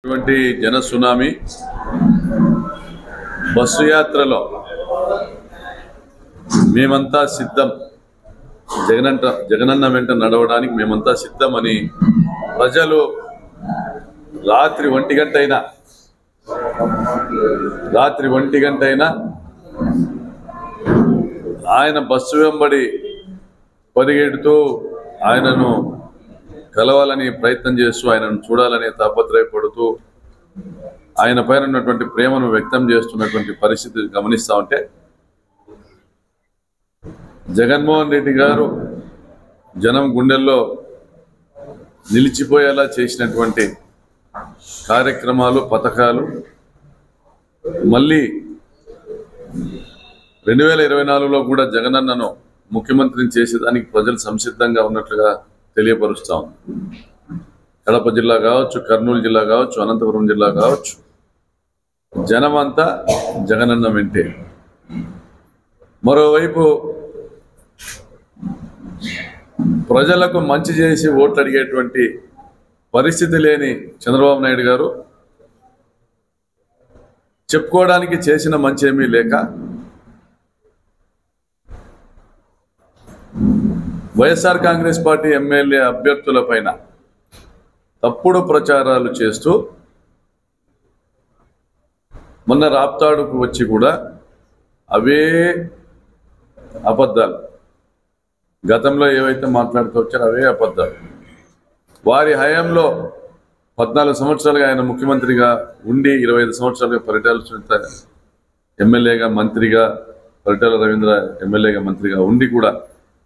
జన tsunami bus యాత్రలో మేమంతా సిద్ధం, జగనన్న వెంట నడవడానికి మేమంతా సిద్ధమని ప్రజలు రాత్రి 1 గంట అయినా ఆయన బస్సు వెంబడి పరిగెడుతూ ఆయనను కలవాలని ప్రయత్నం చేస్తూ ఆయనను చూడాలని తాపత్రయపడుతూ ఆయన పైన ఉన్నటువంటి ప్రేమను వ్యక్తం చేస్తున్నటువంటి పరిస్థితి గమనిస్తూ ఉంటే జగన్మోహన్ రెడ్డి గారు జనం గుండెల్లో నిలిచిపోయేలా చేసినటువంటి కార్యక్రమాలు, పథకాలు మళ్ళీ 2024లో కూడా జగనన్నను ముఖ్యమంత్రిని చేసేదానికి ప్రజలు సంసిద్ధంగా ఉన్నట్లుగా తెలియపరుస్తాం. కడప జిల్లా కావచ్చు, కర్నూలు జిల్లా కావచ్చు, అనంతపురం జిల్లా కావచ్చు, జనమంతా జగనన్న వెంటే. మరోవైపు ప్రజలకు మంచి చేసి ఓట్లు అడిగేటువంటి పరిస్థితి లేని చంద్రబాబు నాయుడు గారు చెప్పుకోవడానికి చేసిన మంచి ఏమీ లేక వైఎస్ఆర్ కాంగ్రెస్ పార్టీ ఎమ్మెల్యే అభ్యర్థుల పైన తప్పుడు ప్రచారాలు చేస్తూ మొన్న రాప్తాడుకు వచ్చి కూడా అవే అబద్ధాలు, గతంలో ఏవైతే మాట్లాడుతూ వచ్చారో అవే అబద్ధాలు. వారి హయాంలో 14 సంవత్సరాలుగా ఆయన ముఖ్యమంత్రిగా ఉండి 25 సంవత్సరాలుగా పరిటాల సునీత ఎమ్మెల్యేగా, మంత్రిగా, పరిటాల రవీంద్ర ఎమ్మెల్యేగా, మంత్రిగా ఉండి కూడా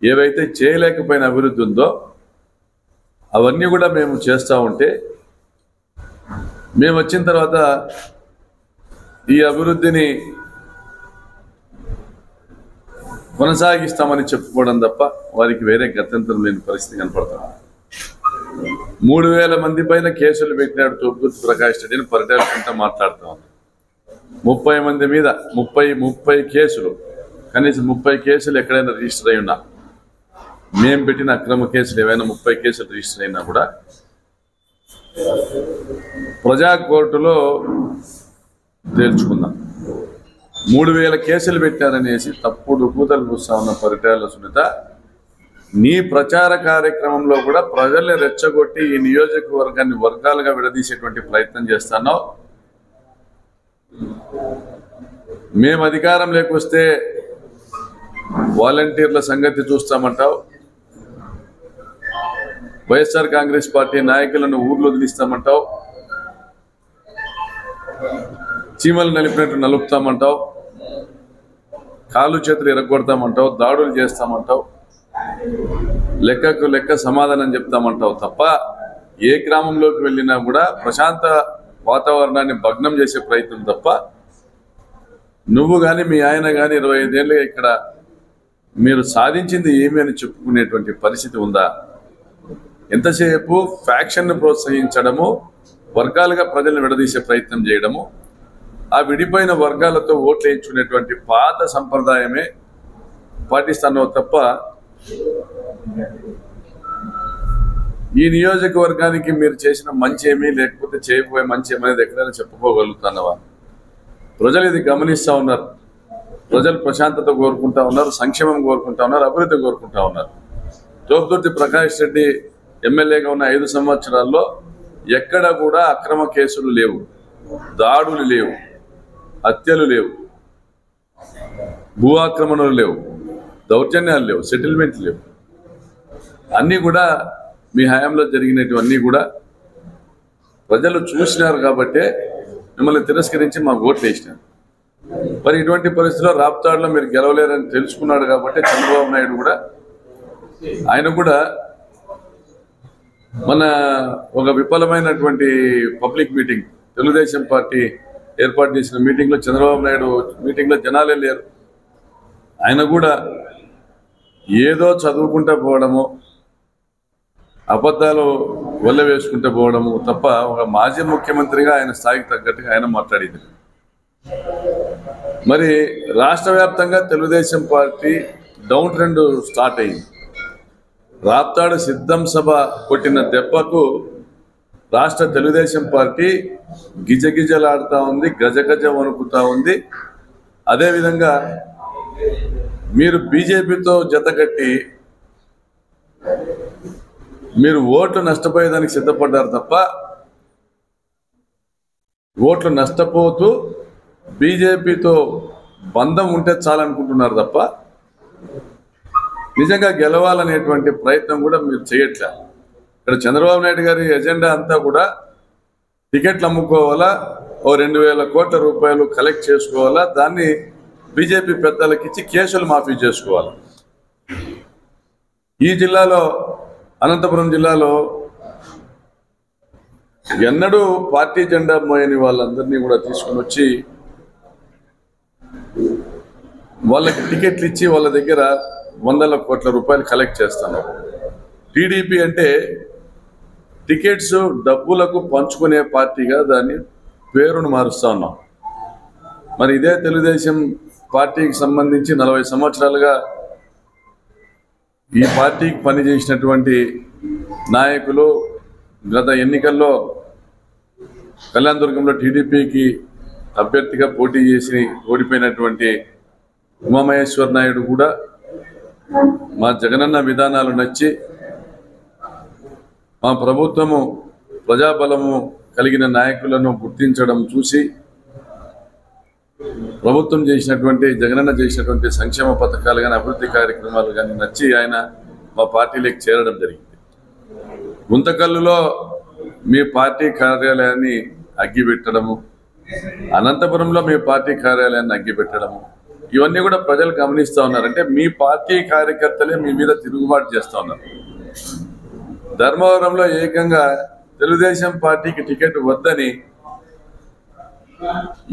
ఏవైతే చేయలేకపోయిన అభివృద్ధి ఉందో అవన్నీ కూడా మేము చేస్తూ ఉంటే, మేము వచ్చిన తర్వాత ఈ అభివృద్ధిని కొనసాగిస్తామని చెప్పుకోవడం తప్ప వారికి వేరే గత్యంతరం లేని పరిస్థితి కనపడుతుంది. 3000 మంది పైన కేసులు పెట్టినాడు తోపుదుర్తి ప్రకాష్ రెడ్డిని పరిటాల మాట్లాడుతూ ఉంది. 30 మంది మీద 30 కేసులు, కనీసం 30 కేసులు ఎక్కడైనా రిజిస్టర్ అయి ఉన్నా, మేము పెట్టిన అక్రమ కేసులు ఏవైనా 30 కేసులు రిజిస్టర్ అయినా కూడా ప్రజా కోర్టులో తేల్చుకుందాం. 3000 కేసులు పెట్టారనేసి తప్పుడు కూతలు పూస్తా ఉన్న పరిటాల సునీత, నీ ప్రచార కార్యక్రమంలో కూడా ప్రజల్ని రెచ్చగొట్టి ఈ నియోజకవర్గాన్ని వర్గాలుగా విడదీసేటువంటి ప్రయత్నం చేస్తున్నావు. మేము అధికారం లేకొస్తే వాలంటీర్ల సంగతి చూస్తామంటావు, వైఎస్ఆర్ కాంగ్రెస్ పార్టీ నాయకులను ఊర్లో వదిలిస్తామంటావు, చీమలు నలిపినట్టు నలుపుతామంటావు, కాళ్ళు చేతులు ఎరగొడతామంటావు, దాడులు చేస్తామంటావు, లెక్కకు లెక్క సమాధానం చెప్తామంటావు తప్ప ఏ గ్రామంలోకి వెళ్ళినా కూడా ప్రశాంత వాతావరణాన్ని భగ్నం చేసే ప్రయత్నం తప్ప నువ్వు కానీ మీ ఆయన కానీ 25 ఏళ్ళుగా ఇక్కడ మీరు సాధించింది ఏమి అని చెప్పుకునేటువంటి పరిస్థితి ఉందా? ఎంతసేపు ఫ్యాక్షన్ను ప్రోత్సహించడము, వర్గాలుగా ప్రజలను విడదీసే ప్రయత్నం చేయడము, ఆ విడిపోయిన వర్గాలతో ఓట్లు వేయించుకునేటువంటి పాత సంప్రదాయమే పాటిస్తానో తప్ప ఈ నియోజకవర్గానికి మీరు చేసిన మంచి ఏమీ, లేకపోతే చేయబోయే మంచి ఏమనేది ఎక్కడైనా చెప్పుకోగలుగుతున్నావా? ప్రజలు ఇది గమనిస్తూ ఉన్నారు. ప్రజలు ప్రశాంతత కోరుకుంటా ఉన్నారు, సంక్షేమం కోరుకుంటా ఉన్నారు, అభివృద్ధి కోరుకుంటా ఉన్నారు. తోపుదుర్తి ప్రకాష్ రెడ్డి ఎమ్మెల్యేగా ఉన్న 5 సంవత్సరాల్లో ఎక్కడ కూడా అక్రమ కేసులు లేవు, దాడులు లేవు, హత్యలు లేవు, భూ ఆక్రమణలు లేవు, దౌర్జన్యాలు లేవు, సెటిల్మెంట్లు లేవు. అన్నీ కూడా మీ హయాంలో జరిగినటువన్నీ కూడా ప్రజలు చూసినారు కాబట్టే మిమ్మల్ని తిరస్కరించి మాకు ఓట్లు వేసినారు. మరి ఇటువంటి పరిస్థితుల్లో రాప్తాడులో మీరు గెలవలేరని తెలుసుకున్నాడు కాబట్టి చంద్రబాబు నాయుడు కూడా ఆయన కూడా మన ఒక విఫలమైనటువంటి పబ్లిక్ మీటింగ్, తెలుగుదేశం పార్టీ ఏర్పాటు చేసిన మీటింగ్లో, చంద్రబాబు నాయుడు మీటింగ్లో జనాలే లేరు. ఆయన కూడా ఏదో చదువుకుంటూ పోవడము, అబద్ధాలు వల్ల వేసుకుంటూ పోవడము తప్ప ఒక మాజీ ముఖ్యమంత్రిగా ఆయన స్థాయికి తగ్గట్టుగా ఆయన మాట్లాడింది. మరి రాష్ట్ర వ్యాప్తంగా Telugu Desam party down trend start అయింది. రాప్తాడు సిద్ధం సభ కొట్టిన దెబ్బకు రాష్ట్ర తెలుగుదేశం పార్టీ గిజగిజలాడుతూ ఉంది, గజగజ వణుకుతా ఉంది. అదేవిధంగా మీరు బీజేపీతో జతకట్టి మీరు ఓట్లు నష్టపోయేదానికి సిద్ధపడ్డారు తప్ప ఓట్లు నష్టపోతూ బీజేపీతో బంధం ఉంటే చాలనుకుంటున్నారు తప్ప నిజంగా గెలవాలనేటువంటి ప్రయత్నం కూడా మీరు చేయట్లే. ఇక్కడ చంద్రబాబు నాయుడు గారి ఎజెండా అంతా కూడా టికెట్లు అమ్ముకోవాలా, ఓ 2,000 కోట్ల రూపాయలు కలెక్ట్ చేసుకోవాలా, దాన్ని బీజేపీ పెద్దలకు ఇచ్చి కేసులు మాఫీ చేసుకోవాలి. ఈ జిల్లాలో అనంతపురం జిల్లాలో ఎన్నడూ పార్టీ జెండా మోయని వాళ్ళందరినీ కూడా తీసుకుని వచ్చి వాళ్ళకి టికెట్లు ఇచ్చి వాళ్ళ దగ్గర 100 కోట్ల రూపాయలు కలెక్ట్ చేస్తాను. టీడీపీ అంటే టికెట్స్ డబ్బులకు పంచుకునే పార్టీగా దాన్ని పేరును మారుస్తా ఉన్నాం. మరి ఇదే తెలుగుదేశం పార్టీకి సంబంధించి 40 సంవత్సరాలుగా ఈ పార్టీకి పనిచేసినటువంటి నాయకులు గత ఎన్నికల్లో కళ్యాణదుర్గంలో టీడీపీకి అభ్యర్థిగా పోటీ చేసి ఓడిపోయినటువంటి ఉమామహేశ్వర్ నాయుడు కూడా మా జగనన్న విధానాలు నచ్చి మా ప్రభుత్వము ప్రజాబలము కలిగిన నాయకులను గుర్తించడం చూసి ప్రభుత్వం చేసినటువంటి జగనన్న చేసినటువంటి సంక్షేమ పథకాలు కానీ అభివృద్ధి కార్యక్రమాలు కానీ నచ్చి ఆయన మా పార్టీలోకి చేరడం జరిగింది. గుంతకల్లులో మీ పార్టీ కార్యాలయాన్ని అగ్గిపెట్టడము, అనంతపురంలో మీ పార్టీ కార్యాలయాన్ని అగ్గిపెట్టడము, ఇవన్నీ కూడా ప్రజలు గమనిస్తూ ఉన్నారు. అంటే మీ పార్టీ కార్యకర్తలే మీ మీద తిరుగుబాటు చేస్తూ ఉన్నారు. ధర్మవరంలో ఏకంగా తెలుగుదేశం పార్టీకి టికెట్ వద్దని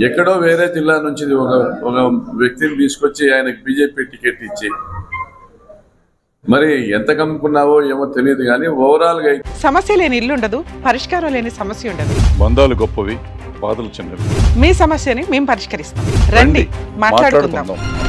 ఎక్కడో వేరే జిల్లా నుంచి ఒక వ్యక్తిని తీసుకొచ్చి ఆయనకు బీజేపీ టికెట్ ఇచ్చి మరి ఎంత కమ్ముకున్నావో ఏమో తెలియదు కానీ ఓవరాల్ గా సమస్య లేని ఇల్లు ఉండదు, పరిష్కారం లేని సమస్య ఉండదు. బంధాలు గొప్పవి, బాధలు చిన్నవి. మీ సమస్యని మేము పరిష్కరిస్తాం. రండి మాట్లాడుకుందాం.